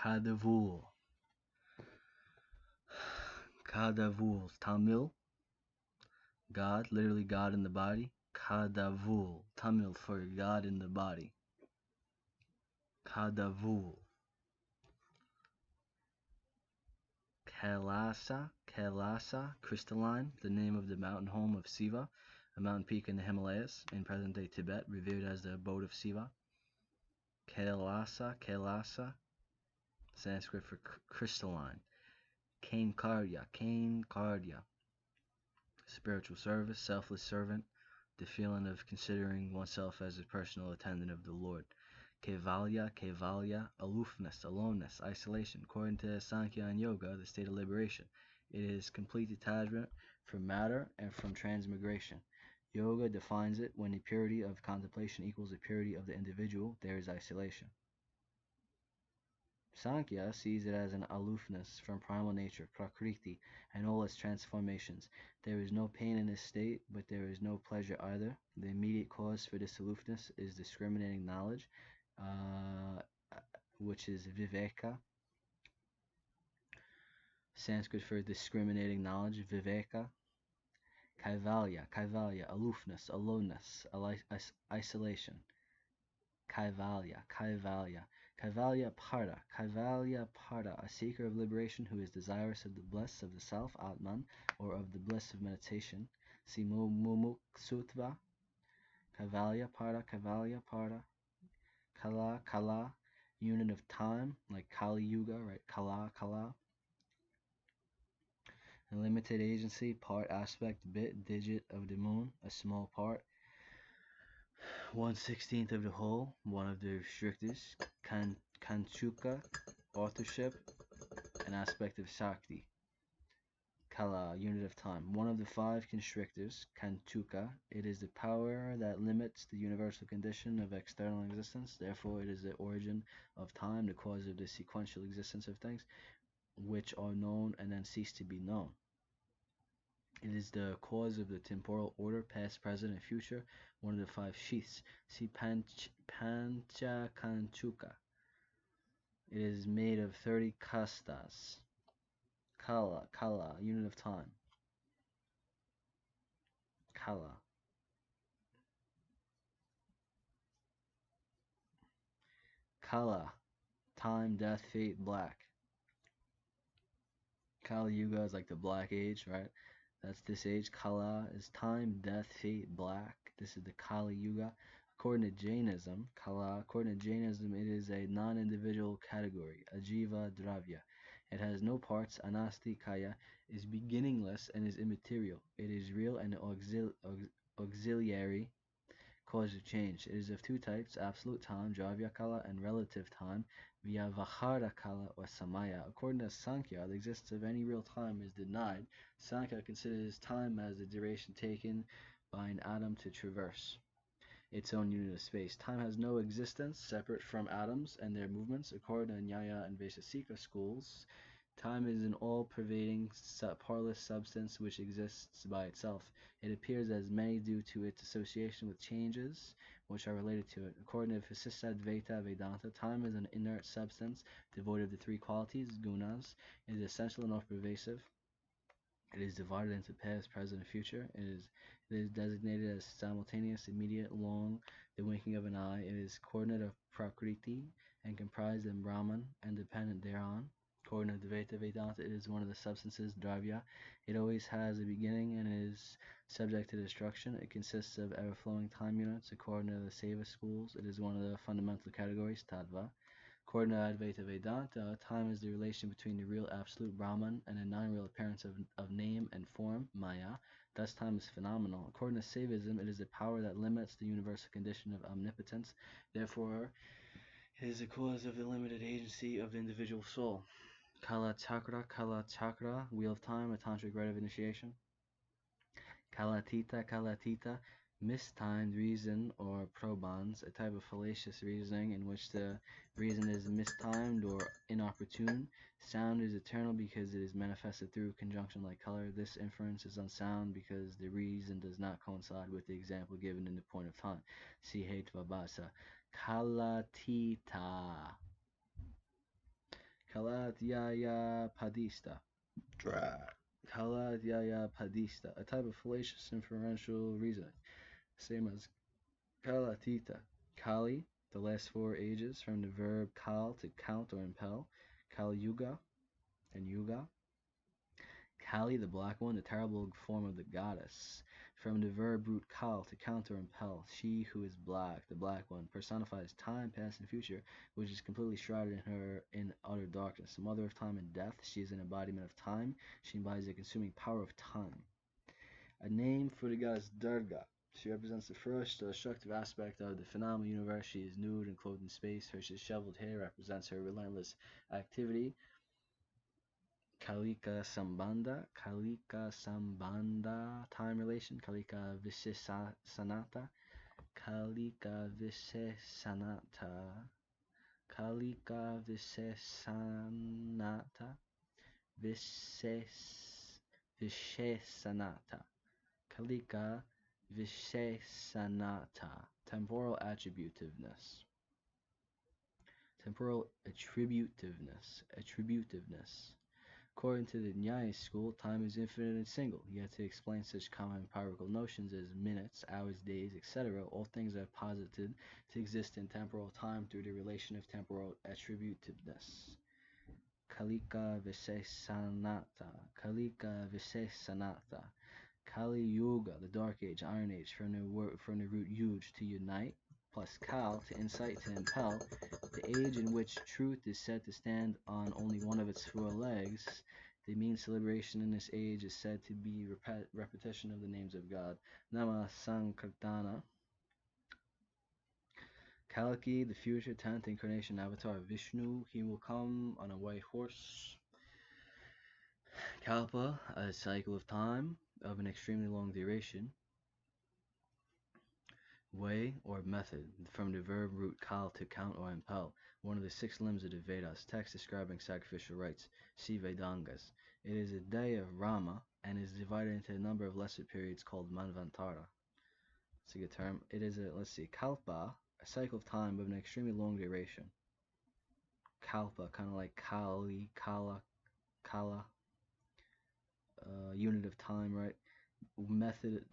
Kadavul. Kadavul, Tamil, God, literally God in the body. Kadavul, Tamil for God in the body. Kadavul. Kailasa, crystalline, the name of the mountain home of Siva, a mountain peak in the Himalayas, in present-day Tibet, revered as the abode of Siva. Kailasa, Sanskrit for crystalline. Kainkarya, spiritual service, selfless servant, the feeling of considering oneself as a personal attendant of the Lord. Kaivalya, aloofness, aloneness, isolation. According to Sankhya and Yoga, the state of liberation. It is complete detachment from matter and from transmigration. Yoga defines it when the purity of contemplation equals the purity of the individual, there is isolation. Sankhya sees it as an aloofness from primal nature, prakriti, and all its transformations. There is no pain in this state, but there is no pleasure either. The immediate cause for this aloofness is discriminating knowledge, which is viveka. Sanskrit for discriminating knowledge, viveka. Kaivalya, aloofness, aloneness, isolation. Kaivalya, Kaivalya Pada, a seeker of liberation who is desirous of the bliss of the self, Atman, or of the bliss of meditation. See Mumuksutva. Kaivalya Pada, Kala, unit of time, like Kali Yuga, right? Kala. A limited agency, part, aspect, bit, digit of the moon, a small part. 1/16 of the whole, one of the restrictors. Kanchuka, authorship, an aspect of Shakti. Kala, unit of time. One of the 5 constrictors, Kanchuka. It is the power that limits the universal condition of external existence. Therefore, it is the origin of time, the cause of the sequential existence of things, which are known and then cease to be known. It is the cause of the temporal order, past, present, and future, one of the 5 sheaths. See Panchakanchuka. It is made of 30 kastas. Kala, unit of time. Kala. Kala, time, death, fate, black. Kali Yuga is like the black age, right? That's this age. Kala is time, death, fate, black. This is the Kali Yuga. According to Jainism, it is a non-individual category, ajiva dravya. It has no parts, anasti kaya, is beginningless and is immaterial. It is real and auxiliary cause of change. It is of 2 types, absolute time, dravya kala, and relative time, vyavahara kala or samaya. According to Sankhya, the existence of any real time is denied. Sankhya considers time as the duration taken by an atom to traverse its own unit of space. Time has no existence separate from atoms and their movements. According to Nyaya and Vaisesika schools, time is an all-pervading, parlous substance which exists by itself. It appears as many due to its association with changes which are related to it. According to Visasadvaita Vedanta, time is an inert substance devoid of the 3 qualities, gunas. It is essential and all-pervasive. It is divided into past, present, and future. It is designated as simultaneous, immediate, long, the winking of an eye. It is coordinate of Prakriti and comprised in Brahman and dependent thereon. According to Dvaita Vedanta, it is one of the substances, dravya. It always has a beginning and is subject to destruction. It consists of ever-flowing time units. According to the Seva schools, it is one of the fundamental categories, tattva. According to Advaita Vedanta, time is the relation between the real absolute Brahman and a non-real appearance of name and form, Maya. Thus time is phenomenal. According to Saivism, it is the power that limits the universal condition of omnipotence. Therefore, it is the cause of the limited agency of the individual soul. Kala Chakra, wheel of time, a tantric rite of initiation. Kalatita, mistimed reason or probans, a type of fallacious reasoning in which the reason is mistimed or inopportune. Sound is eternal because it is manifested through conjunction like color. This inference is unsound because the reason does not coincide with the example given in the point of time. See Hetvabhasa. Kalatita. Kalatyaya padista. Kalatyaya padista, a type of fallacious inferential reasoning, same as kalatita. Kali, the last four ages, from the verb kal, to count or impel. Kali Yuga and Yuga. Kali, the black one, the terrible form of the goddess. From the verb root kal, to count or impel. She who is black, the black one, personifies time, past, and future, which is completely shrouded in her in utter darkness. The mother of time and death, she is an embodiment of time. She embodies the consuming power of time. A name for the goddess Durga. She represents the first destructive aspect of the phenomenal universe. She is nude and clothed in space. Her disheveled hair represents her relentless activity. Kalika Sambandha, time relation. Kalika Visesanata, Kalika Visesanata, Kalika Visesanata, Visesanata. Kalika Vishesanata, temporal attributiveness. Temporal attributiveness. According to the Nyaya school, time is infinite and single. Yet to explain such common empirical notions as minutes, hours, days, etc., all things are posited to exist in temporal time through the relation of temporal attributiveness. Kalika Visesanata, Kalika Visesanata. Kali Yuga, the Dark Age, Iron Age, from the root yuj, to unite, plus Kal, to incite, to impel, the age in which truth is said to stand on only one of its four legs. The means to liberation in this age is said to be repetition of the names of God. Nama Sankirtana. Kalki, the future 10th incarnation avatar of Vishnu, he will come on a white horse. Kalpa, a cycle of time of an extremely long duration. Way or method, from the verb root kal, to count or impel, one of the 6 limbs of the Vedas, text describing sacrificial rites, see Vedangas. It is a day of Rama and is divided into a number of lesser periods called Manvantara. It's a good term. It is Kalpa, a cycle of time of an extremely long duration. Kalpa, kind of like Kali, Kala, unit of time, right? Method,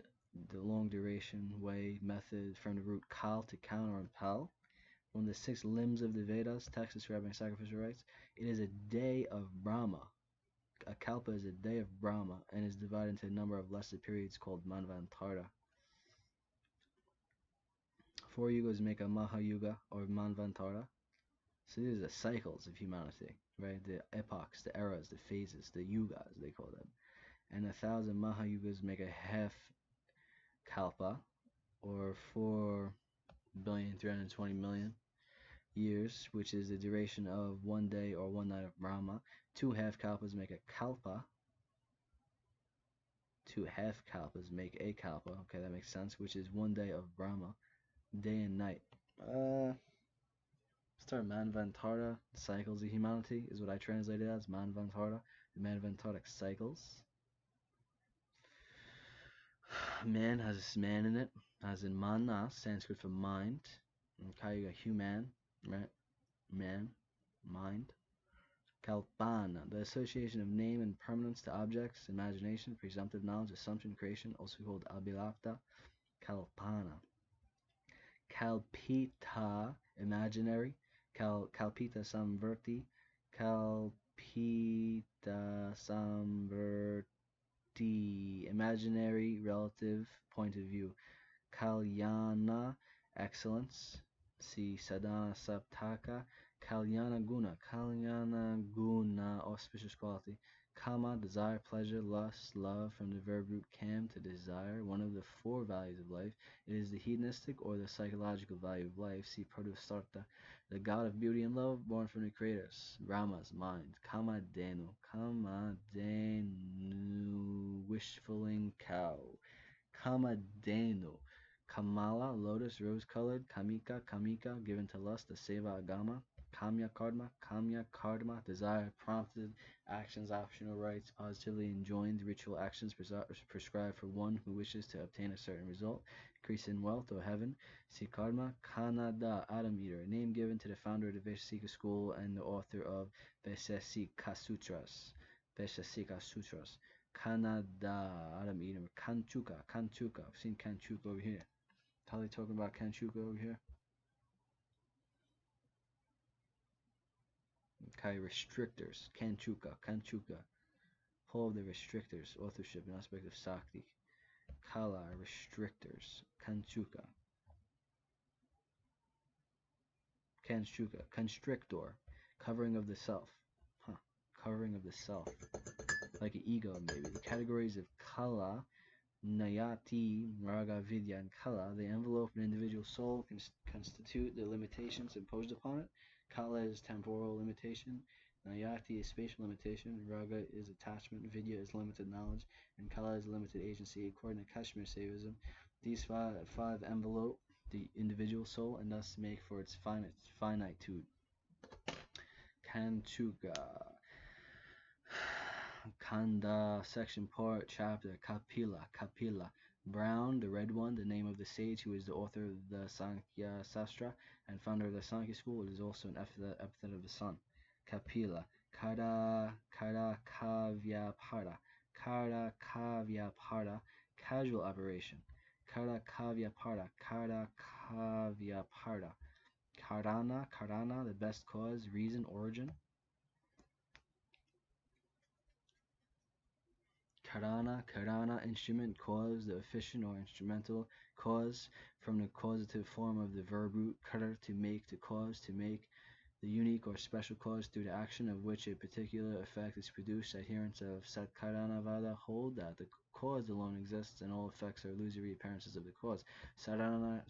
the long duration, way, method, from the root kal, to count or impel, one of the 6 limbs of the Vedas, text describing sacrificial rites. It is a day of Brahma. A kalpa is a day of Brahma and is divided into a number of lesser periods called Manvantara. 4 yugas make a Mahayuga or Manvantara. So these are the cycles of humanity, right? The epochs, the eras, the phases, the yugas, they call them. And 1,000 Mahayugas make a half kalpa, or 4,320,000,000 years, which is the duration of 1 day or 1 night of Brahma. 2 half kalpas make a kalpa. 2 half kalpas make a kalpa. Okay, that makes sense. Which is 1 day of Brahma, day and night. Start Manvantara, cycles of humanity, is what I translated as Manvantara, the Manvantaric cycles. Man has man in it, as in mana, Sanskrit for mind. And Kayuga, human, right? Man, mind. Kalpana, the association of name and permanence to objects, imagination, presumptive knowledge, assumption, creation, also called abhilapta. Kalpana. Kalpita, imaginary. Kalpita samverti. Kalpita samverti, imaginary, relative, point of view. Kalyana, excellence. See Sadhana Saptaka. Kalyana Guna, auspicious quality. Kama, desire, pleasure, lust, love, from the verb root kam, to desire, one of the 4 values of life. It is the hedonistic or the psychological value of life. See Pradustarta, the god of beauty and love, born from the creators. Rama's mind. Kamadenu, wishfulling cow. Kamadenu, Kamala, lotus, rose-colored. Kamika, kamika, given to lust. The seva agama. Kamya karma, desire, prompted actions, optional rights, positively enjoined ritual actions prescribed for one who wishes to obtain a certain result, increase in wealth or heaven. Sikarma, Kanada, Adam Eater, a name given to the founder of the Vaishesika school and the author of Vaishesika Sutras. Vaishesika Sutras. Kanada, Adam Eater, Kanchuka. I've seen Kanchuka over here. How are they talking about Kanchuka over here? Okay, restrictors. Kanchuka. Whole of the restrictors. Authorship and aspect of Sakti. Kala, restrictors. Kanchuka. Constrictor. Covering of the self. Covering of the self. Like an ego, maybe. The categories of Kala, Nayati, Raga, Vidya, and Kala, they envelope an individual soul, constitute the limitations imposed upon it. Kala is temporal limitation, Nayati is spatial limitation, Raga is attachment, Vidya is limited knowledge, and Kala is limited agency. According to Kashmir Saivism, these five envelope the individual soul and thus make for its finitude. Kanchuka. Kanda, section, part, chapter, Kapila. Brown, the red one, the name of the sage who is the author of the Sankhya Sastra and founder of the Sankhya school. It is also an epithet of the sun. Kapila. Kara Kavyapada. Casual operation. Kara Kavyapada. Karana, the best cause, reason, origin. Karana, instrument, cause, the efficient or instrumental cause, from the causative form of the verb root kara, to make, to cause, to make, the unique or special cause through the action of which a particular effect is produced. Adherents of Satkaranavada hold that the cause alone exists and all effects are illusory appearances of the cause. Saranana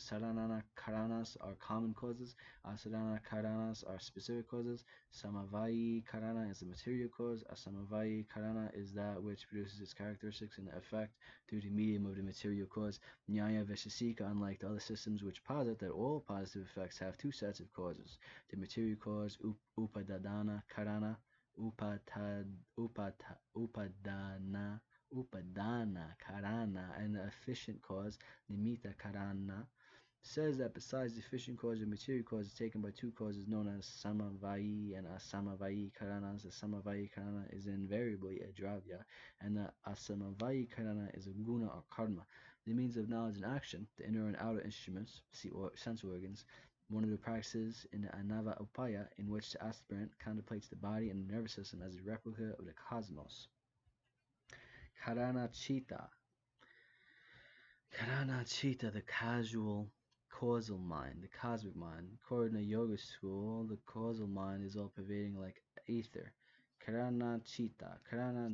karanas are common causes. Asarana karanas are specific causes. Samavayi karana is the material cause. Asamavayi karana is that which produces its characteristics and effect through the medium of the material cause. Nyaya Vaishesika, unlike the other systems which posit that all positive effects have two sets of causes, the material cause, upadana karana, upadana karana, and the efficient cause, nimitta karana, says that besides the efficient cause, the material cause is taken by two causes known as samavayi and asamavayi karanas. The samavayi karana is invariably a dravya, and the asamavayi karana is a guna or karma. The means of knowledge and action, the inner and outer instruments, sense organs, one of the practices in the Anava Upaya, in which the aspirant contemplates the body and the nervous system as a replica of the cosmos. Karana Chitta, the causal mind, the cosmic mind. According to yoga school, the causal mind is all pervading like ether. Karana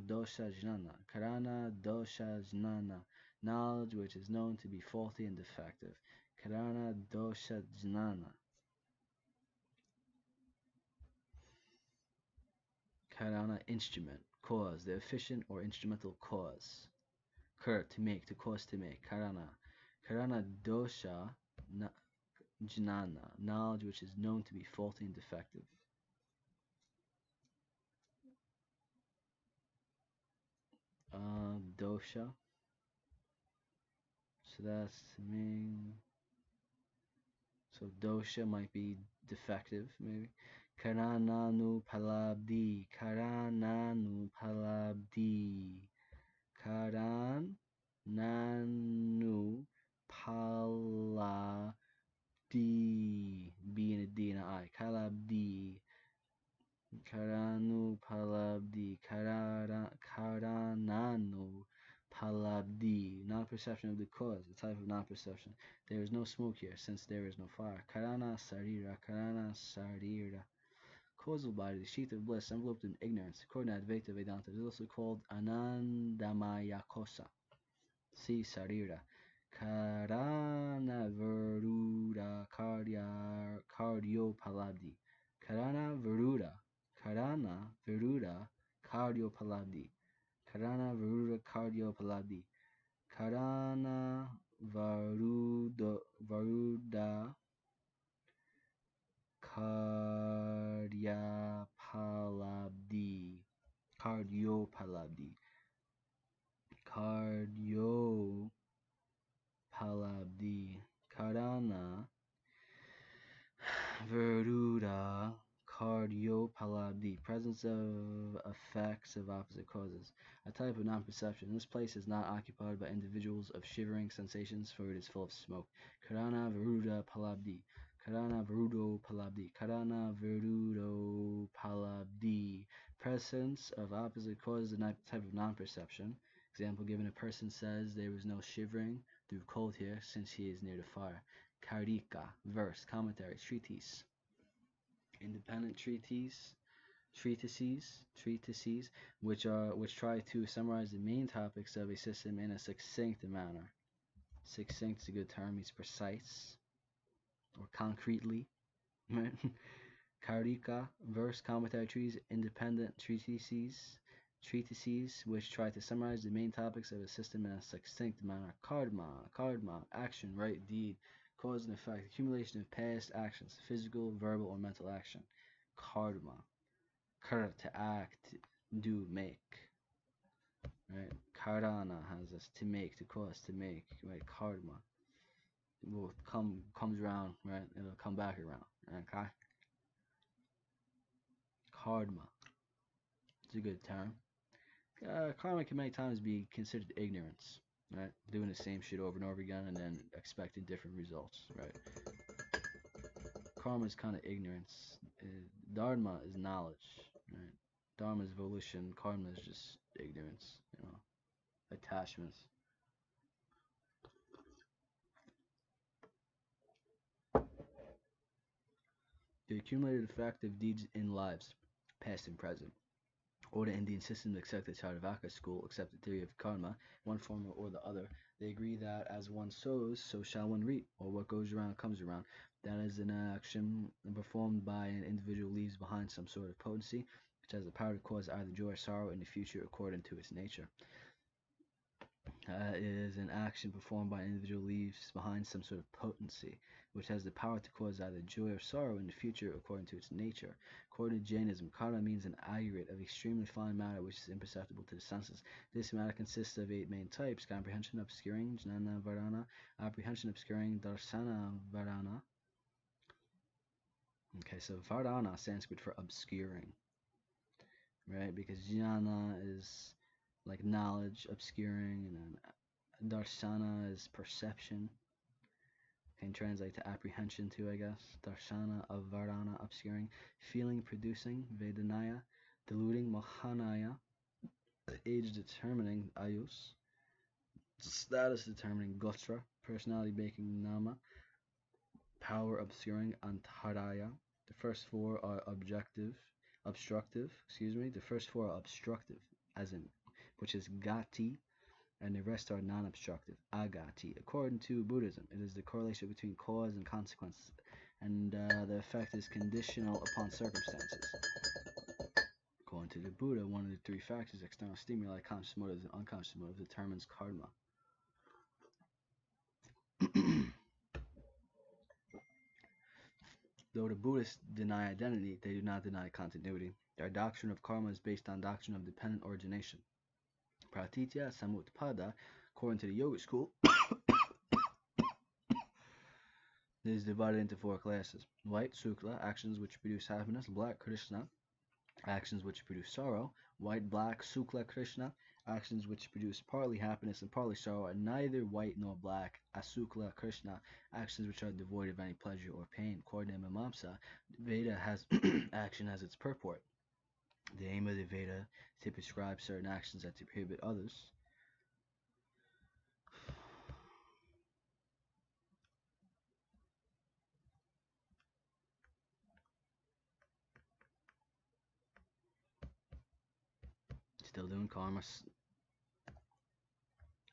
dosha jnana, knowledge which is known to be faulty and defective. Karana dosha jnana. Karana, instrument, cause, the efficient or instrumental cause. Kar, to make, to cause to make. Karana dosha jnana, knowledge which is known to be faulty and defective. Dosha. So that's mean. So dosha might be defective, maybe. Karananu palabdi. Karananu palabdi. B and a D and an I. Kalabdi. Karananu palabdi. Non-perception of the cause, the type of non-perception. There is no smoke here, since there is no fire. Karana sarira. Causal body, the sheath of bliss, enveloped in ignorance. According to Advaita Vedanta, it is also called Anandamaya Kosa. See sarira. Karana Varuda Cardio Palabdi. Karana Varuda Cardio Palabdi. Karana Varuda Cardio Palabdi. Karana Varuda Karyapalabdi. Cardiopalabdi. Cardiopalabdi. Karana Veruda cardiopalabdi, presence of effects of opposite causes. A type of non-perception. This place is not occupied by individuals of shivering sensations, for it is full of smoke. Karana Veruda palabdi. Karana Verudo palabdi. Karana Verudo palabdi. Presence of opposite causes, a type of non-perception. Example given, a person says there was no shivering through cold here since he is near the fire. Karika, verse, commentary, treatise, independent treatises, which try to summarize the main topics of a system in a succinct manner. Succinct is a good term; means precise or concretely. Right? Karika, verse, commentary, treatises, independent treatises which try to summarize the main topics of a system in a succinct manner. Karma, action, right, deed, cause and effect, accumulation of past actions, physical, verbal, or mental action. Karma, kar, to act, do, make. Right? Karana has this to make, to cause, to make. Right? Karma will comes around, right? It'll come back around. Okay? Karma. It's a good term. Karma can many times be considered ignorance, right? Doing the same shit over and over again and then expecting different results, right? Karma is kind of ignorance. Dharma is knowledge, right? Dharma is volition. Karma is just ignorance, attachments. The accumulated effect of deeds in lives, past and present. Or the Indian system accept the Charvaka school, accept the theory of karma, one form or the other. They agree that as one sows, so shall one reap, or what goes around comes around. That is an action performed by an individual leaves behind some sort of potency, which has the power to cause either joy or sorrow in the future according to its nature. Is an action performed by an individual leaves behind some sort of potency, which has the power to cause either joy or sorrow in the future according to its nature. According to Jainism, karma means an aggregate of extremely fine matter which is imperceptible to the senses. This matter consists of 8 main types: comprehension, obscuring, jnana, varana, apprehension, obscuring, darsana, varana. Okay, so varana, Sanskrit for obscuring, right? Because jnana is like knowledge, obscuring, and then darsana is perception. Can translate to apprehension too, I guess. Darshana, avarana, obscuring. Feeling, producing, vedanaya. Diluting, mahanaya. Age determining, ayus. Status determining, gotra. Personality making, nama. Power obscuring, antaraya. The first 4 are obstructive. The first 4 are obstructive, as in, which is gati, and the rest are non-obstructive, agati. According to Buddhism, it is the correlation between cause and consequence, and the effect is conditional upon circumstances. According to the Buddha, one of the 3 factors, external stimuli, conscious motives, and unconscious motives, determines karma. Though the Buddhists deny identity, they do not deny continuity. Their doctrine of karma is based on doctrine of dependent origination. Pratitya Samutpada, according to the Yoga school, it is divided into 4 classes. White, Sukla, actions which produce happiness. Black, Krishna, actions which produce sorrow. White, black, Sukla, Krishna, actions which produce partly happiness and partly sorrow, and neither white nor black, Asukla, Krishna, actions which are devoid of any pleasure or pain. According to Mimamsa, Veda has action as its purport. The aim of the Veda is to prescribe certain actions and to prohibit others. Still doing karma.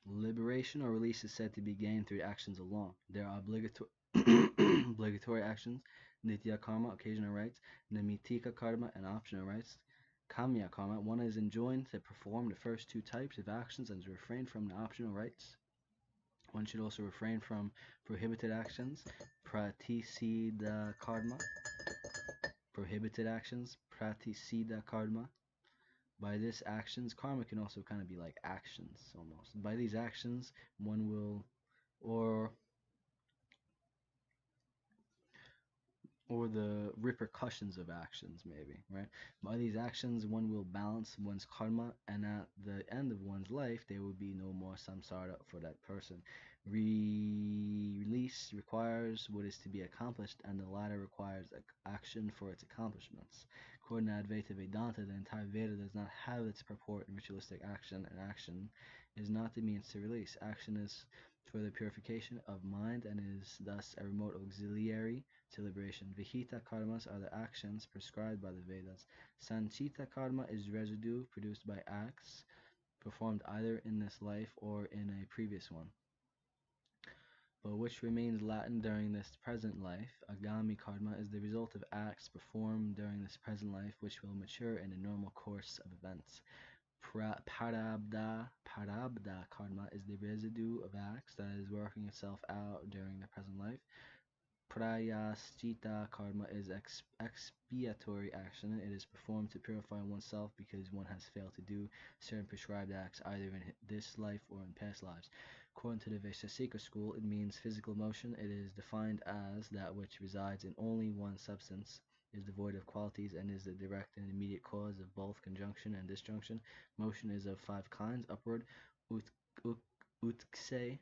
Liberation or release is said to be gained through actions alone. There are obligatory actions, nitya karma, occasional rites, nimitika karma, and optional rites. Kamya karma, one is enjoined to perform the first 2 types of actions and to refrain from the optional rites. One should also refrain from prohibited actions, pratisida karma. Prohibited actions, pratisida karma. By this actions, karma can also kind of be like actions almost. By these actions, one will, or the repercussions of actions, maybe, right? By these actions, one will balance one's karma, and at the end of one's life, there will be no more samsara for that person. Release requires what is to be accomplished, and the latter requires action for its accomplishments. According to Advaita Vedanta, the entire Veda does not have its purport in ritualistic action, and action is not the means to release. Action is for the purification of mind and is thus a remote auxiliary to liberation. Vihita karmas are the actions prescribed by the Vedas. Sanchita karma is residue produced by acts performed either in this life or in a previous one, but which remains latent during this present life. Agami karma is the result of acts performed during this present life, which will mature in the normal course of events. Parabdha karma is the residue of acts that is working itself out during the present life. Prayaschita karma is expiatory action. It is performed to purify oneself because one has failed to do certain prescribed acts either in this life or in past lives. According to the Vaisesika school, it means physical motion. It is defined as that which resides in only one substance, is devoid of qualities, and is the direct and immediate cause of both conjunction and disjunction. Motion is of 5 kinds: upward, utkse,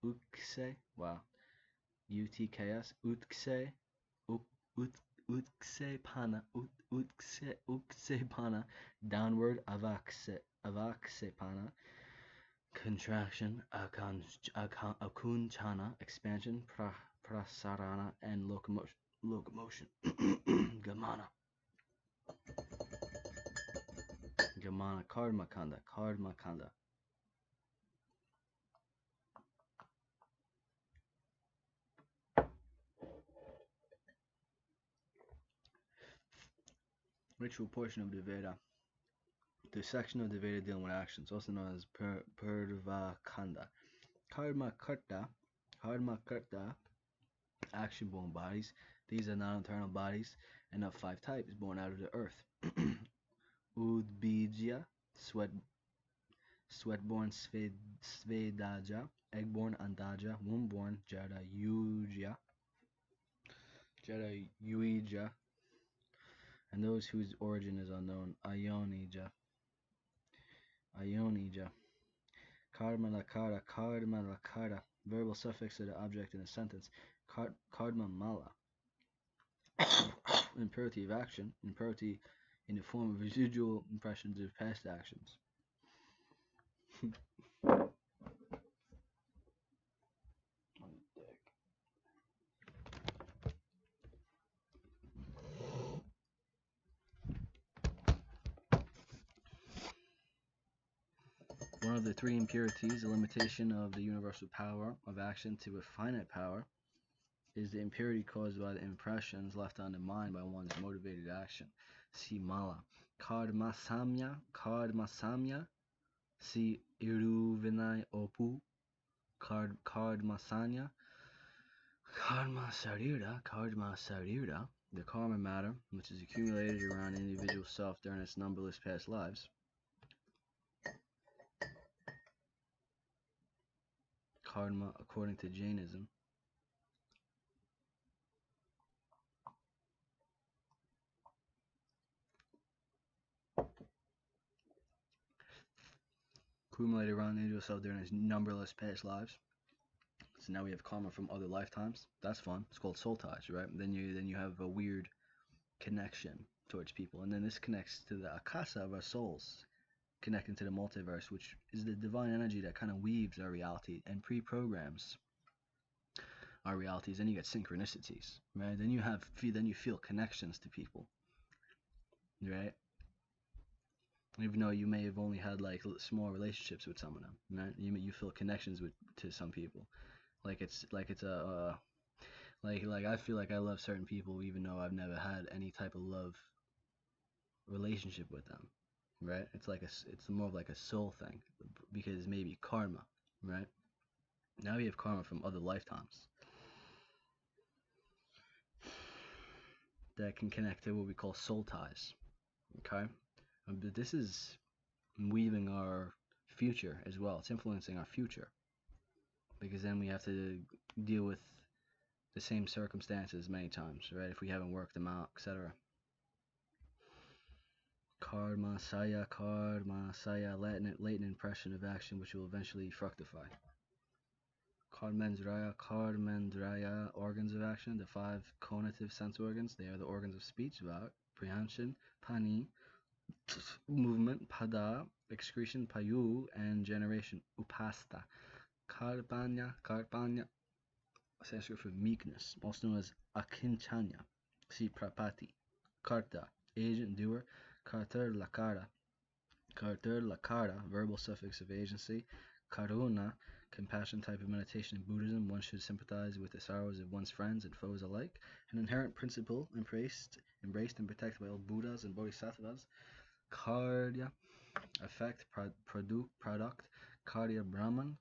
ukse, wow, UTKS, utkse, utkse pana, downward, avakse pana, contraction, akunchana, expansion, prasarana, and locomotion, gamana, karma kanda. Ritual portion of the Veda. The section of the Veda dealing with actions, also known as Purvakanda. Karma karta, action-born bodies. These are non-internal bodies and of 5 types, born out of the earth. Udbijya, sweat-born Svedaja, egg-born Andaja, womb-born Jadayuja, and those whose origin is unknown, Ayonija. Karma lakara, verbal suffix of the object in a sentence. Karma mala, impurity of action, impurity in the form of residual impressions of past actions. One of the 3 impurities, the limitation of the universal power of action to a finite power, is the impurity caused by the impressions left on the mind by one's motivated action. See mala. Karma samya. See iruvinai opu. Karma sanya. Karma sarira. The karma matter, which is accumulated around an individual self during its numberless past lives. Karma, according to Jainism, accumulated around the individual self during its numberless past lives. So now we have karma from other lifetimes. That's fun. It's called soul ties, right? Then you have a weird connection towards people, and then this connects to the akasa of our souls, connecting to the multiverse, which is the divine energy that kind of weaves our reality and pre-programs our realities. Then you get synchronicities, right? Then you feel connections to people, right? Even though you may have only had like small relationships with some of them, right? You feel connections to some people, like it's a like I feel like I love certain people even though I've never had any type of love relationship with them. right? It's more of like a soul thing, because maybe karma, right? Now we have karma from other lifetimes that can connect to what we call soul ties. Okay, but this is weaving our future as well. It's influencing our future, because then we have to deal with the same circumstances many times, right? If we haven't worked them out, etc. Karma saya, latent impression of action which will eventually fructify. Karmendraya, organs of action, the five conative sense organs. They are the organs of speech, vak, prehension, pani, movement, pada, excretion, payu, and generation, upasta. Karpanya, Sanskrit for meekness, also known as akinchanya. See prapati. Karta, agent, doer. Kartar lakara, verbal suffix of agency. Karuna, compassion type of meditation in Buddhism. One should sympathize with the sorrows of one's friends and foes alike. An inherent principle embraced and protected by all Buddhas and Bodhisattvas. Karya, effect, product. Karya Brahman,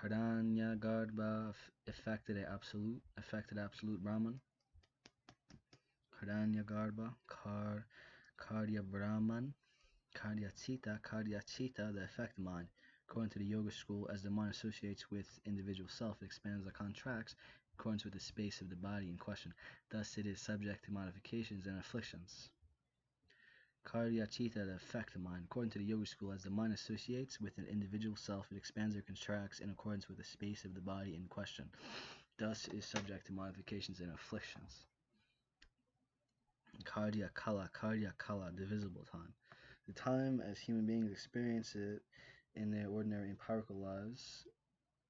Hiranyagarbha, affected absolute Brahman. Hiranyagarbha, Karya Brahman. Karyachita, the effect mind. According to the yoga school, as the mind associates with individual self, it expands or contracts in accordance with the space of the body in question. Thus, it is subject to modifications and afflictions. Karyachita, the effect mind. According to the yoga school, as the mind associates with an individual self, it expands or contracts in accordance with the space of the body in question. Thus, it is subject to modifications and afflictions. Karya kala, divisible time. The time as human beings experience it in their ordinary empirical lives,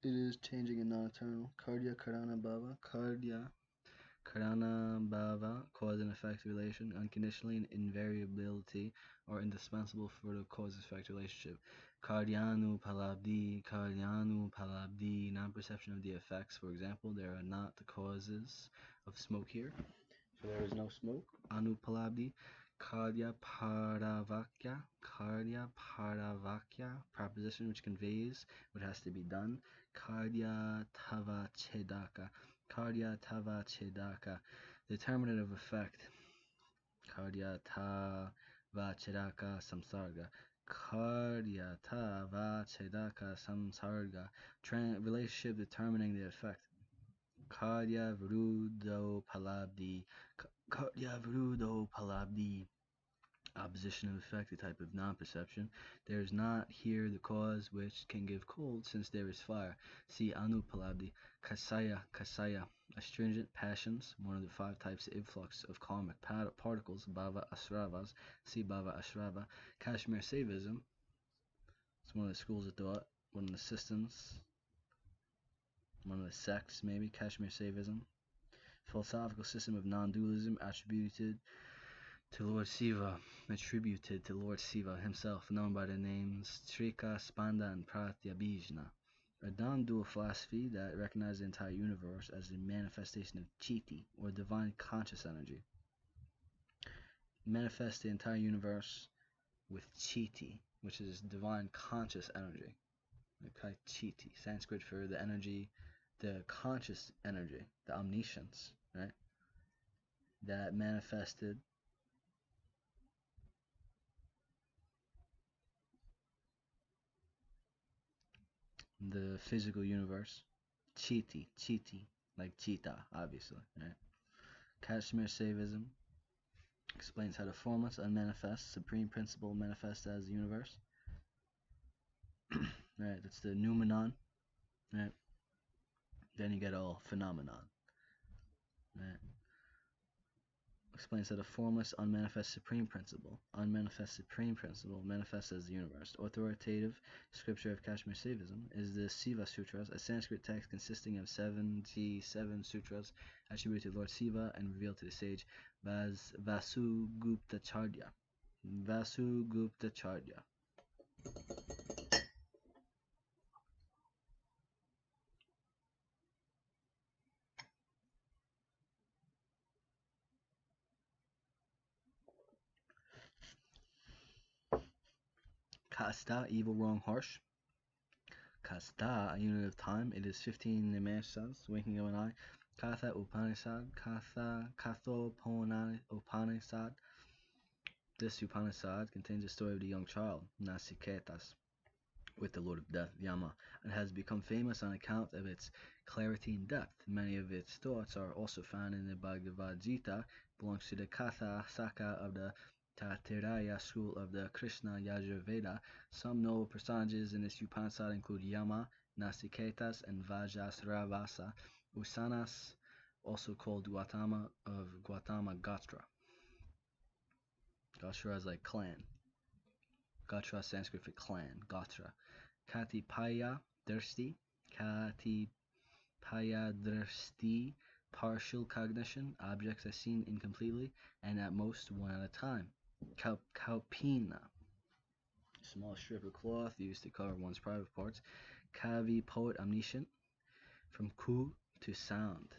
it is changing and non-eternal. Karya karana bhava, cause and effect relation, unconditionally, and invariability are indispensable for the cause-effect relationship. Karyanu palabdi, non-perception of the effects. For example, there are not the causes of smoke here, so there is no smoke. Anupalabdi. Karya paravakya, proposition which conveys what has to be done. Karya tava chedaka, determinative effect. Karya tava chedaka samsarga. Karya tava chedaka samsarga, relationship determining the effect. Karya viruddho palabdi, opposition of effect, a type of non-perception. There is not here the cause which can give cold, since there is fire. See anupalabdi. Kasaya, astringent passions, one of the five types of influx of karmic particles. Bhava asravas. See bhava asrava. Kashmir Saivism. It's one of the schools of thought, one of the systems, one of the sects, maybe. Kashmir Saivism. Philosophical system of non-dualism attributed to Lord Shiva himself, known by the names Trika, Spanda, and Pratyabhijna. A non-dual philosophy that recognizes the entire universe as a manifestation of Chiti, or divine conscious energy. Manifest the entire universe with Chiti, which is divine conscious energy. Okay, Chiti, Sanskrit for the energy, the conscious energy, the omniscience, right? That manifested the physical universe. Chiti, like cheetah, obviously, right? Kashmir Saivism explains how the formless, unmanifest, supreme principle manifests as the universe. Right, that's the noumenon, right? Then you get all phenomenon, right? Explains that a formless, unmanifest supreme principle manifests as the universe. Authoritative scripture of Kashmir Saivism is the Siva Sutras, a Sanskrit text consisting of 77 sutras attributed to Lord Shiva and revealed to the sage Vasuguptacharya. Kasta, evil, wrong, harsh. Kasta, a unit of time, it is 15 Nimesh, winking of an eye. Katha Upanishad, Katho Upanishad. This Upanishad contains the story of the young child, Nasiketas, with the Lord of Death, Yama, and has become famous on account of its clarity and depth. Many of its thoughts are also found in the Bhagavad Gita, belongs to the Katha Saka of the Tatiraya school of the Krishna Yajurveda. Some notable personages in this Upanishad include Yama, Nasiketas, and Vajasravasa. Usanas, also called Gautama of Gautama Gotra. Gotra is like clan. Gotra Sanskrit for clan. Gotra. Katipaya Drishti. Katipaya Drishti. Partial cognition. Objects are seen incompletely and at most one at a time. Kaupina. Small strip of cloth used to cover one's private parts. Kavi, poet, omniscient. From ku to sound.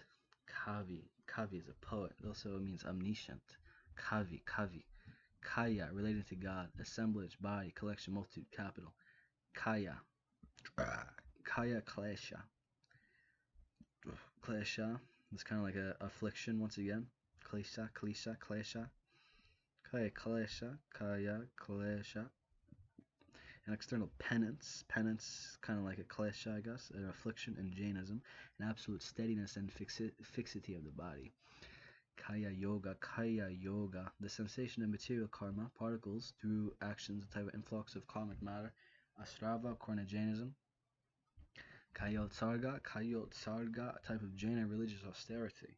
Kavi. Kavi is a poet. It also means omniscient. Kavi. Kaya, related to God. Assemblage, body, collection, multitude, capital. Kaya. Kaya klesha. Klesha. It's kind of like a affliction once again. Klesha. Kaya klesha. An external penance. Penance, kind of like a klesha, I guess. An affliction in Jainism. An absolute steadiness and fixity of the body. Kaya yoga, the sensation of material karma, particles through actions, a type of influx of karmic matter. Asrava, according to Jainism. Kayotsarga, a type of Jaina religious austerity.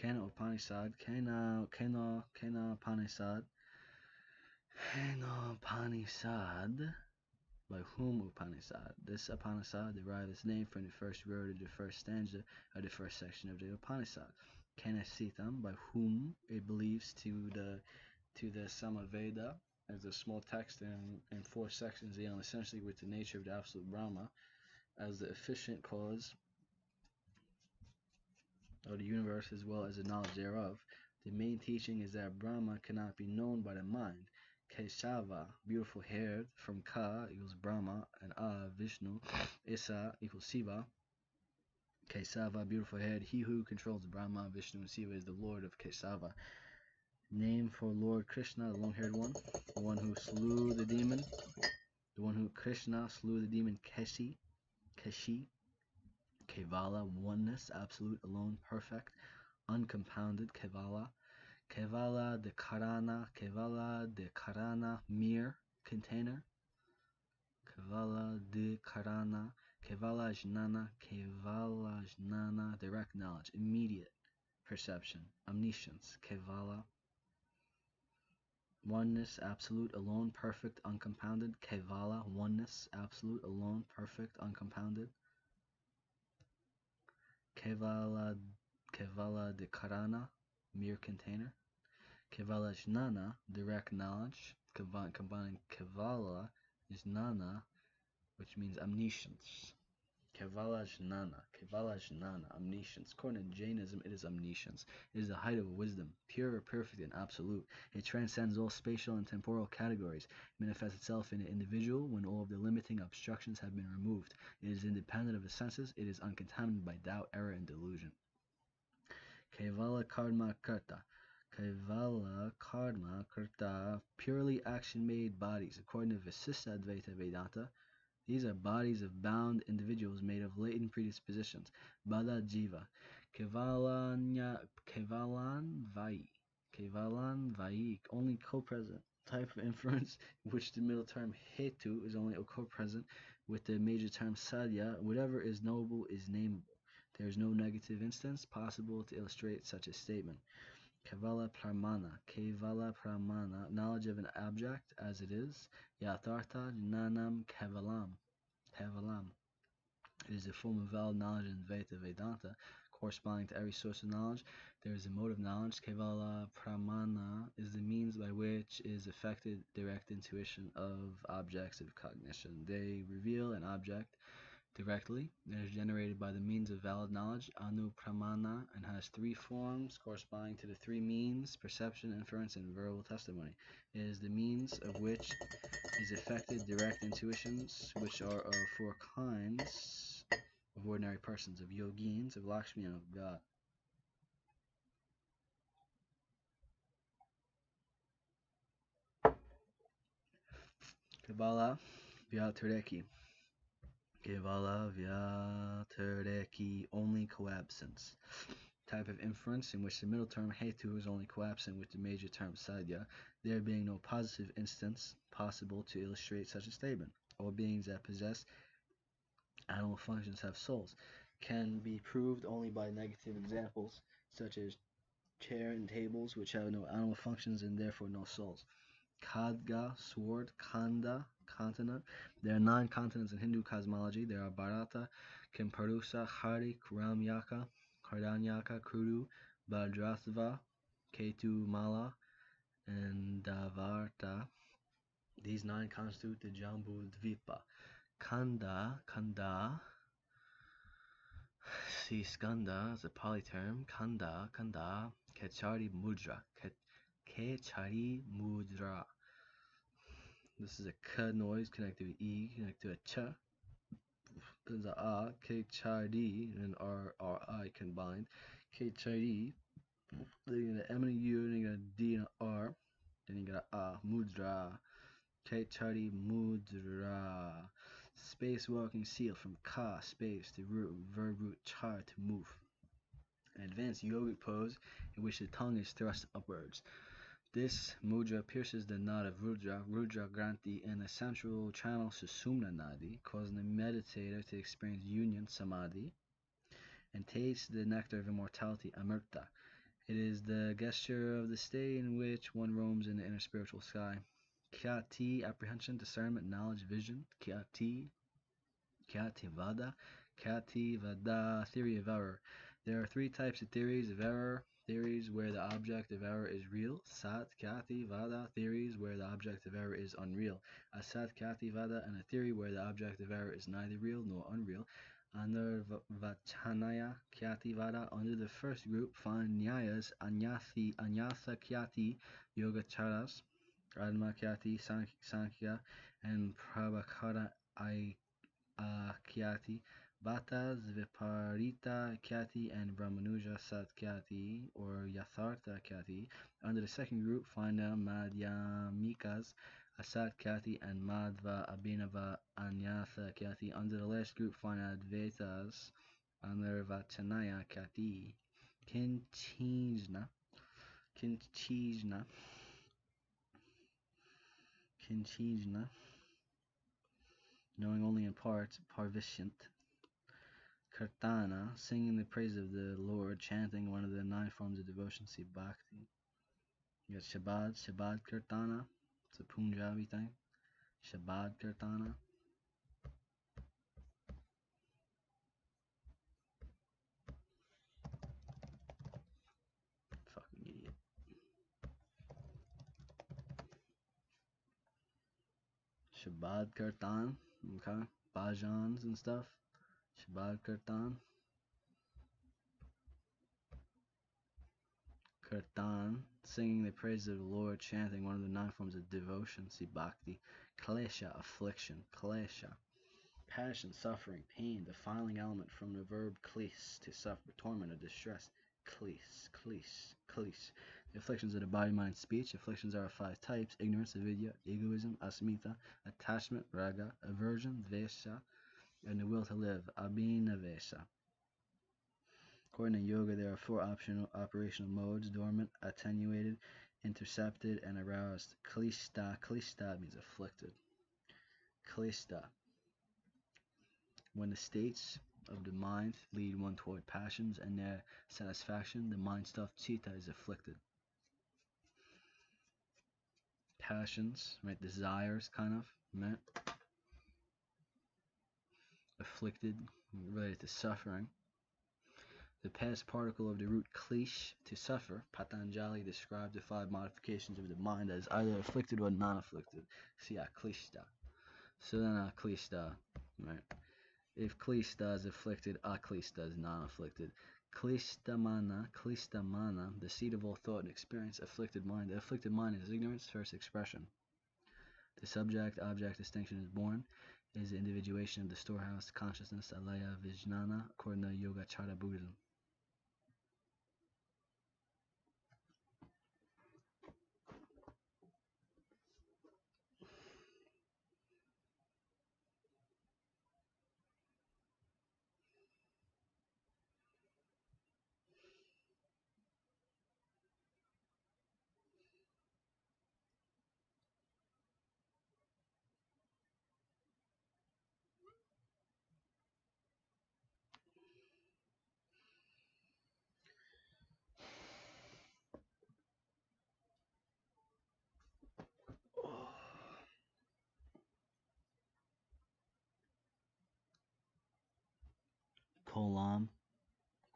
Kena Upanishad, Kena Upanishad. By whom Upanishad? This Upanishad derived its name from the first word of the first stanza of the first section of the Upanishad. Kenasitam, by whom it believes to the Samaveda as a small text in 4 sections dealing essentially with the nature of the absolute Brahma as the efficient cause of the universe as well as the knowledge thereof. The main teaching is that Brahma cannot be known by the mind. Kesava, beautiful haired, from Ka equals Brahma, and Vishnu. Isa equals Siva. Kesava, beautiful haired, he who controls Brahma, Vishnu, and Siva is the Lord of Kesava. Name for Lord Krishna, the long-haired one, the one who slew the demon, Krishna slew the demon Keshi, Kevala, oneness, absolute, alone, perfect, uncompounded, Kevala de Karana, mere, container, Kevala de Karana, Kevala Jnana, direct knowledge, immediate perception, omniscience, Kevala, oneness, absolute, alone, perfect, uncompounded, Kevala, oneness, absolute, alone, perfect, uncompounded, Kevala de Karana, mere container, Kevala Jnana, direct knowledge, combining Kevala Jnana, which means omniscience. Kevala Jnana, omniscience. According to Jainism, it is omniscience. It is the height of wisdom, pure, perfect, and absolute. It transcends all spatial and temporal categories. It manifests itself in the individual when all of the limiting obstructions have been removed. It is independent of the senses. It is uncontaminated by doubt, error, and delusion. Kevala Karma Karta. Kevala Karma Karta, purely action-made bodies. According to Vasista Advaita Vedanta, these are bodies of bound individuals made of latent predispositions. Bada Jiva. Kevalan Vai. Only co-present. Type of inference in which the middle term Hetu is only co-present with the major term Sadhya. Whatever is knowable is nameable. There is no negative instance possible to illustrate such a statement. Kevala Pramana, knowledge of an object as it is. Yathartha Jnanam Kevalam. It is a form of valid knowledge in Advaita Vedanta, corresponding to every source of knowledge. There is a mode of knowledge. Kevala Pramana is the means by which is effected direct intuition of objects of cognition. They reveal an object directly. It is generated by the means of valid knowledge, anupramana, and has three forms corresponding to the three means: perception, inference, and verbal testimony. It is the means of which is effected direct intuitions, which are of four kinds: of ordinary persons, of yogins, of Lakshmi, and of God. Kevala Vyatareki. Kevala Vyatareki, only coabsence. Type of inference in which the middle term hetu is only coabsent with the major term sadhya, there being no positive instance possible to illustrate such a statement. All beings that possess animal functions have souls, can be proved only by negative examples, such as chair and tables, which have no animal functions and therefore no souls. Khadga, sword; Khanda, continent. There are 9 continents in Hindu cosmology. There are Bharata, Kimparusa, Hari, Ramyaka, Kardanyaka, Kuru, Bhadrasva, Ketu, Mala, and Davarta. These 9 constitute the Jambu Dvipa. Kanda, see Skanda as a polyterm. Kanda, Kechari Mudra. Kechari Mudra. This is a K noise connected to E, connected to a Ch. There's a A, Kechari, and R-I combined. Kechari. Then you get an M and a U, then you got a D and an R. Then you got a A, Mudra. Kechari Mudra. Space walking seal from ka, space, to root, verb root char, to move. An advanced yogic pose in which the tongue is thrust upwards. This mudra pierces the knot of Rudra Granthi, and the central channel Susumna Nadi, causing the meditator to experience union, Samadhi, and taste the nectar of immortality, Amrita. It is the gesture of the state in which one roams in the inner spiritual sky. Khyati, apprehension, discernment, knowledge, vision. Khyati Vada. Theory of error. There are 3 types of theories of error: theories where the object of error is real; Sat Khyati Vada, theories where the object of error is unreal; Asat Khyati Vada, and a theory where the object of error is neither real nor unreal. Anurvachanaya Khyati Vada. Under the first group find Nyayas, Anyatha Khyati, Yogacharas, Adma Khyati, Sankhya, and Prabhakara Khyati, Bhattas, Viparita Khyati, and Brahmanuja Sat Khyati, or Yathartha Khyati. Under the second group find Madhyamikas, Asat Khyati, and Madhva Abhinava Anyatha Khyati. Under the last group find Advaitas, Anurvachanaya Khyati. Kinchijna, knowing only in part, Parvishant. Kirtana, singing the praise of the Lord, chanting one of the 9 forms of devotion, see Bhakti. You got Shabad Kirtana. It's a Punjabi thing. Shabad Kirtana. Fucking idiot. Shabad Kirtan. Okay. Bhajans and stuff. Shabad Kirtan. Kirtan, singing the praise of the Lord, chanting one of the 9 forms of devotion, see Bhakti. Klesha, affliction. Klesha, passion, suffering, pain, defiling element from the verb klis, to suffer, torment, or distress. Klis. The afflictions of the body, mind, speech. Afflictions are of 5 types: ignorance, avidya; egoism, asmita; attachment, raga; aversion, dvesha; and the will to live, abhinavesha. According to yoga, there are 4 operational modes: dormant, attenuated, intercepted, and aroused. Klista means afflicted. Klista, when the states of the mind lead one toward passions and their satisfaction, the mind stuff chitta is afflicted. Passions, right? Desires, kind of, right? Afflicted, related to suffering. The past particle of the root klish, to suffer. Patanjali described the 5 modifications of the mind as either afflicted or non-afflicted. See, klishta. So then klishta, right, If klista is afflicted, aklista is non-afflicted. Klistamana, the seat of all thought and experience, afflicted mind. The afflicted mind is ignorance, first expression. The subject-object distinction is born, is the individuation of the storehouse consciousness, alaya vijnana, according to Yogacara Buddhism.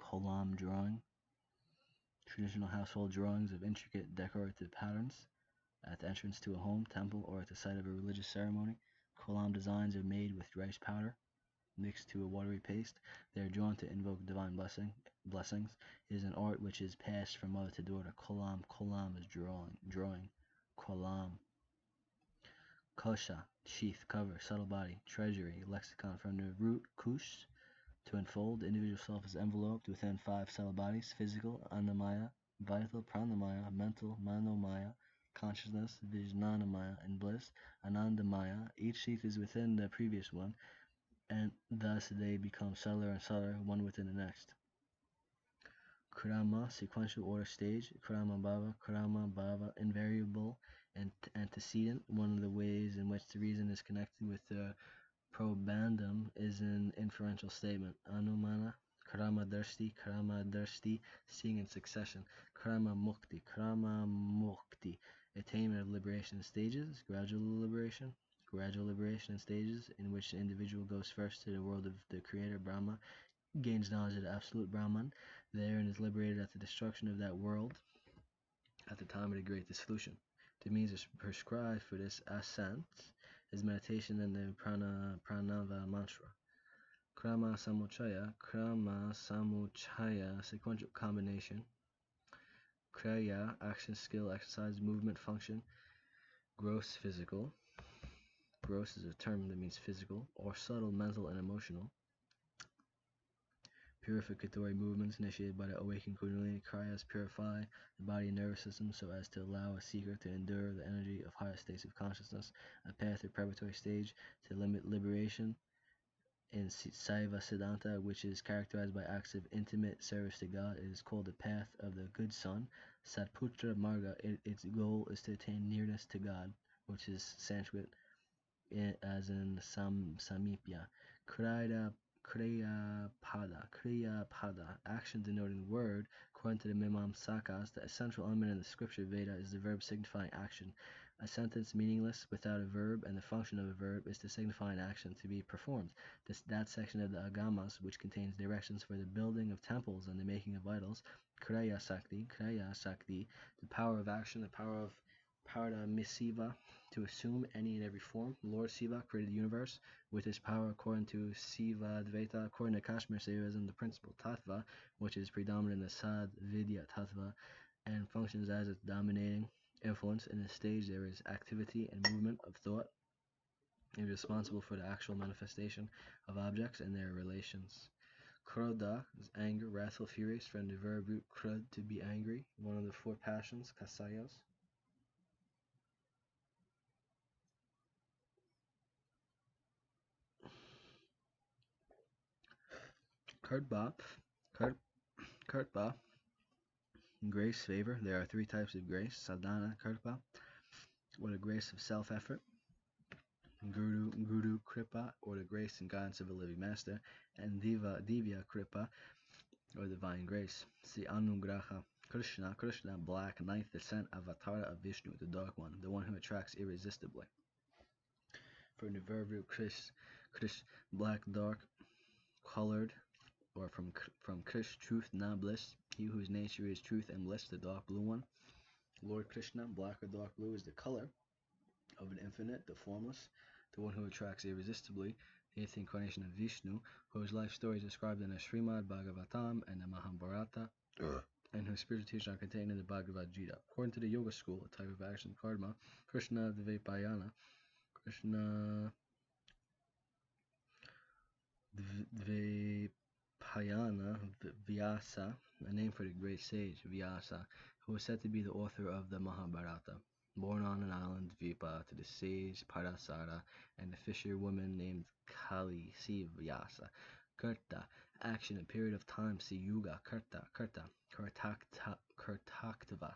Kolam drawing. Traditional household drawings of intricate decorative patterns at the entrance to a home, temple, or at the site of a religious ceremony. Kolam designs are made with rice powder mixed to a watery paste. They are drawn to invoke divine blessings. It is an art which is passed from mother to daughter. Kolam is drawing. Kolam. Kosha, sheath, cover, subtle body, treasury, lexicon from the root kush, to unfold. The individual self is enveloped within 5 subtle bodies: physical, annamaya, vital, pranamaya, mental, manomaya, consciousness, vijnanamaya, and bliss, anandamaya. Each sheath is within the previous one, and thus they become subtler and subtler, one within the next. Krama, sequential order stage. Krama bhava, invariable and antecedent. One of the ways in which the reason is connected with the probandum is an inferential statement. Anumana, krama darsti, seeing in succession. Krama mukti, attainment of liberation in stages. Gradual liberation in stages, in which the individual goes first to the world of the creator Brahma, gains knowledge of the absolute Brahman, therein is liberated at the destruction of that world at the time of the great dissolution. The means prescribed for this ascent is meditation and the pranava mantra. Krama samuchaya, sequential combination. Kriya, action, skill, exercise, movement, function. Gross, physical. Gross is a term that means physical, or subtle, mental, and emotional. Purificatory movements initiated by the awakened Kundalini Kriyas purify the body and nervous system so as to allow a seeker to endure the energy of higher states of consciousness. A path or preparatory stage to limit liberation in Saiva Siddhanta, which is characterized by acts of intimate service to God. It is called the path of the good son, Satputra Marga. Its goal is to attain nearness to God, which is Sanskrit as in Samipya. Kriya Pada, action denoting word. According to the Mimamsakas, the essential element in the scripture Veda is the verb signifying action. A sentence meaningless without a verb, and the function of a verb is to signify an action to be performed. That section of the Agamas, which contains directions for the building of temples and the making of idols, Kriya Sakti, the power of action, the power of Paramisiva, to assume any and every form. Lord Shiva created the universe with his power according to Siva Dvaita. According to Kashmir Saivism, the principal tattva, which is predominant in the Sad Vidya tattva and functions as its dominating influence in this stage, there is activity and movement of thought. It is responsible for the actual manifestation of objects and their relations. Krodha is anger, wrathful, furious, from the verb root krud, to be angry, one of the 4 passions, kasayas. Kirtba, grace, favor. There are 3 types of grace: sadhana kirpa, or the grace of self-effort; guru kripa, or the grace and guidance of a living master; and divya kripa, or divine grace. See anugraha. Krishna, black, 9th descent avatar of Vishnu, the dark one, the one who attracts irresistibly. From the verb root krish, black, dark, colored, or from Krish, truth, not bliss, he whose nature is truth and bliss, the dark blue one. Lord Krishna, black or dark blue, is the color of an infinite, the formless, the one who attracts irresistibly, the 8th incarnation of Vishnu, whose life story is described in the Srimad Bhagavatam and the Mahabharata, and whose spiritual teachings are contained in the Bhagavad Gita. According to the Yoga school, a type of action karma, Krishna Dvipayana, Vyasa, a name for the great sage Vyasa, who is said to be the author of the Mahabharata. Born on an island Dvipa to the sage Parasara and the fisher woman named Kali, see Vyasa. Karta, action, a period of time, see Yuga, Karta, Kartaktava.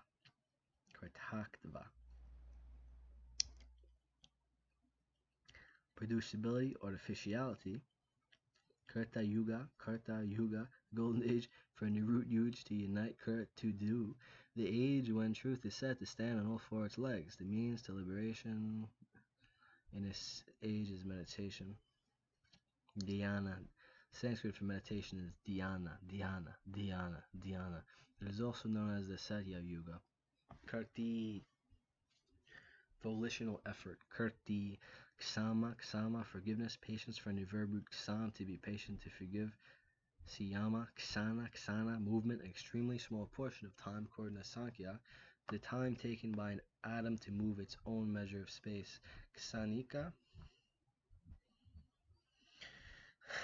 Producibility, artificiality, Karta Yuga, golden age for Nirut Yuj to unite Kurt to do, the age when truth is said to stand on all four its legs, the means to liberation in this age is meditation. Dhyana, Sanskrit for meditation is dhyana. It is also known as the Satya Yuga. Karti, volitional effort. Kirti, ksama, forgiveness, patience from the verb root ksam, to be patient, to forgive. Siyama, ksana, movement, an extremely small portion of time according to Sankhya, the time taken by an atom to move its own measure of space. Ksanika,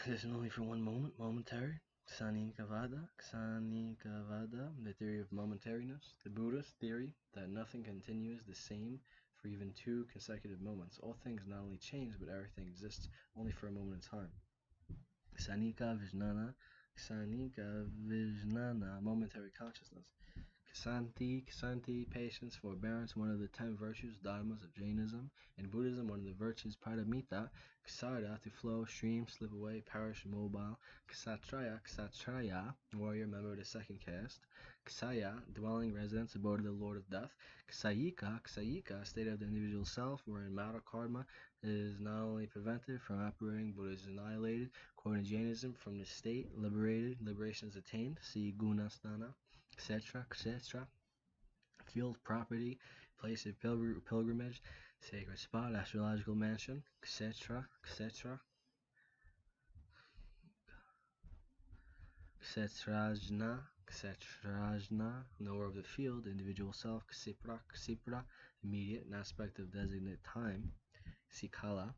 this is only for one moment, momentary. Ksanikavada, the theory of momentariness. The Buddhist theory that nothing continues the same for even 2 consecutive moments. All things not only change, but everything exists only for a moment in time. Ksanika Vijnana, momentary consciousness. Ksanti, patience, forbearance, one of the 10 virtues, dharmas of Jainism. In Buddhism, one of the virtues, paramita. Ksarda, to flow, stream, slip away, perish, mobile. Ksatraya, warrior, member of the second caste. Ksaya, dwelling, residence, abode of the Lord of Death. Ksayika, state of the individual self, wherein matter karma is not only prevented from operating, but is annihilated. According to Jainism, from the state, liberation is attained. See Gunasthana, etc. Field, property, place of pilgrimage, sacred spot, astrological mansion, etc. Kshetrajna, knower of the field, individual self. Ksipra, immediate, an aspect of designate time. Sikala,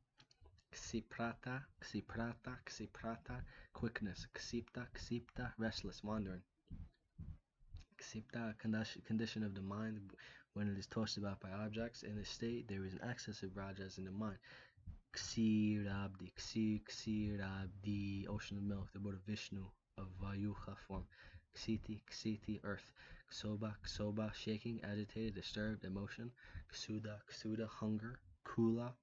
Ksiprata, quickness. Ksipta, restless, wandering. Ksipta, condition of the mind when it is tossed about by objects. In this state, there is an excess of rajas in the mind. Ksirabdi, ocean of milk, the word of Vishnu, of Vayuha form. Ksiti, earth. Ksoba, shaking, agitated, disturbed, emotion. Ksuda, hunger. Kula,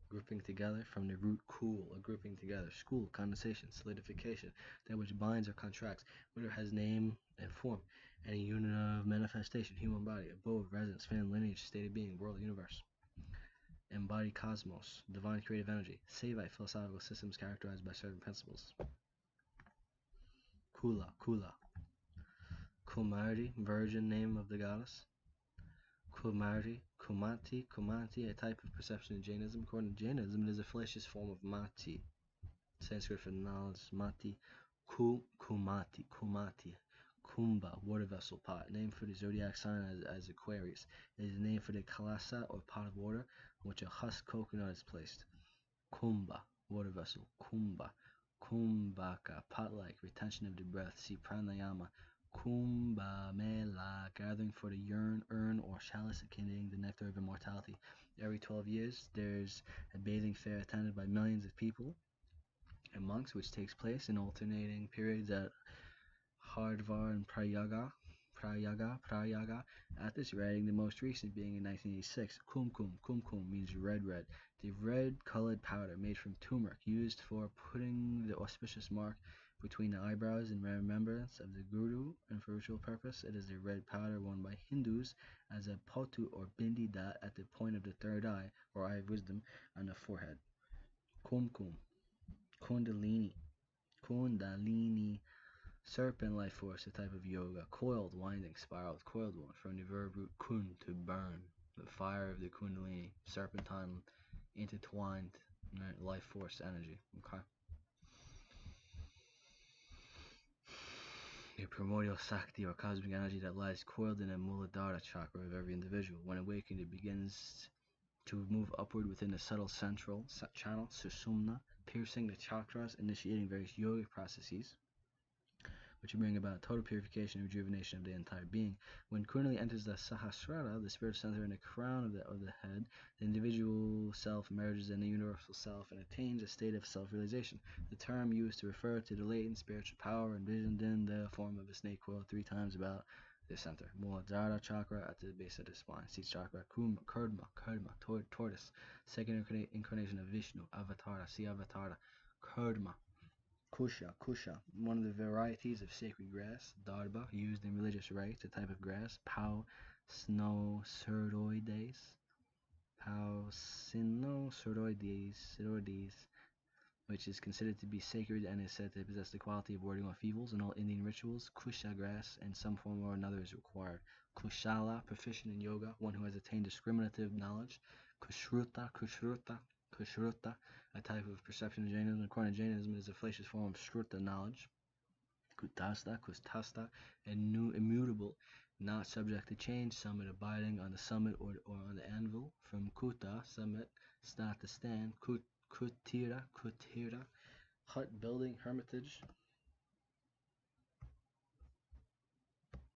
grouping together, from the root cool, a grouping together. School, condensation, solidification, that which binds or contracts, whether it has name and form. Any unit of manifestation, human body, abode, residence, family, lineage, state of being, world, universe. Embodied cosmos, divine creative energy. Saivite, philosophical systems characterized by certain principles. Kula. Kumarti, virgin, name of the goddess. Kumati, a type of perception in Jainism. According to Jainism, it is a fallacious form of mati. Sanskrit for knowledge, mati. Kumati. Kumbha, water vessel, pot. Name for the zodiac sign as Aquarius. It is named for the kalasa or pot of water in which a husk coconut is placed. Kumbha, water vessel. Kumbhaka, pot-like, retention of the breath. See pranayama. Kumbha Mela, gathering for the urn or chalice containing the nectar of immortality. Every 12 years, there's a bathing fair attended by millions of people and monks, which takes place in alternating periods at Hardwar and Prayaga. At this writing, the most recent being in 1986. Kumkum means red. The red-colored powder made from turmeric, used for putting the auspicious mark between the eyebrows in remembrance of the Guru and for ritual purpose. It is the red powder worn by Hindus as a potu or bindi dot at the point of the third eye, or eye of wisdom, on the forehead. Kumkum. Kundalini, serpent life force, a type of yoga. Coiled, winding, spiraled, coiled one, from the verb root kun, to burn. The fire of the kundalini, serpentine, intertwined Right, life force, energy. Okay. The primordial Sakti or cosmic energy that lies coiled in the Muladhara chakra of every individual. When awakened, it begins to move upward within the subtle central channel, Sushumna, piercing the chakras, initiating various yogic processes, which bring about total purification and rejuvenation of the entire being. When Kundalini enters the Sahasrara, the spiritual center in the crown of the head, the individual self merges in the universal self and attains a state of self-realization. The term used to refer to the latent spiritual power envisioned in the form of a snake coil 3 times about the center. Muladhara chakra at the base of the spine. Seat chakra, Kurdma, tortoise. Second incarnation of Vishnu, Avatara, see Avatara, Kurdma. Kusha, one of the varieties of sacred grass, darba, used in religious rites, a type of grass, Paucinosordoides, which is considered to be sacred and is said to possess the quality of warding off evils. In all Indian rituals, kusha grass in some form or another is required. Kushala, proficient in yoga, one who has attained discriminative knowledge. Kushruta, a type of perception in Jainism. According to Jainism, it is a fallacious form of Shruta knowledge. Kustasta, immutable, not subject to change, summit abiding on the summit or on the anvil. From Kuta, summit, sta to stand, Kutira, hut, building, hermitage.